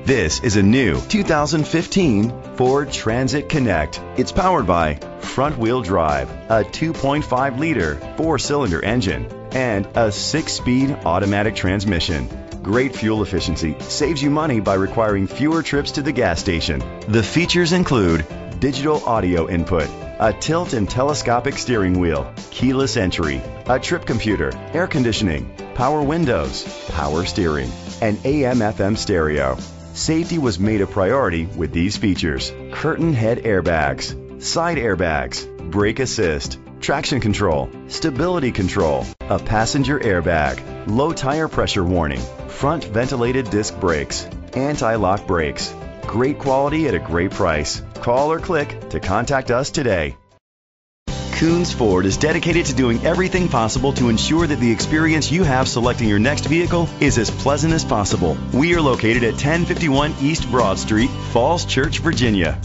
This is a new 2015 Ford Transit Connect. It's powered by front-wheel drive, a 2.5-liter four-cylinder engine, and a 6-speed automatic transmission. Great fuel efficiency saves you money by requiring fewer trips to the gas station. The features include digital audio input, a tilt and telescopic steering wheel, keyless entry, a trip computer, air conditioning, power windows, power steering, and AM/FM stereo. Safety was made a priority with these features: curtain head airbags, side airbags, brake assist, traction control, stability control, a passenger airbag, low tire pressure warning, front ventilated disc brakes, anti-lock brakes. Great quality at a great price. Call or click to contact us today. Koons Ford is dedicated to doing everything possible to ensure that the experience you have selecting your next vehicle is as pleasant as possible. We are located at 1051 East Broad Street, Falls Church, Virginia.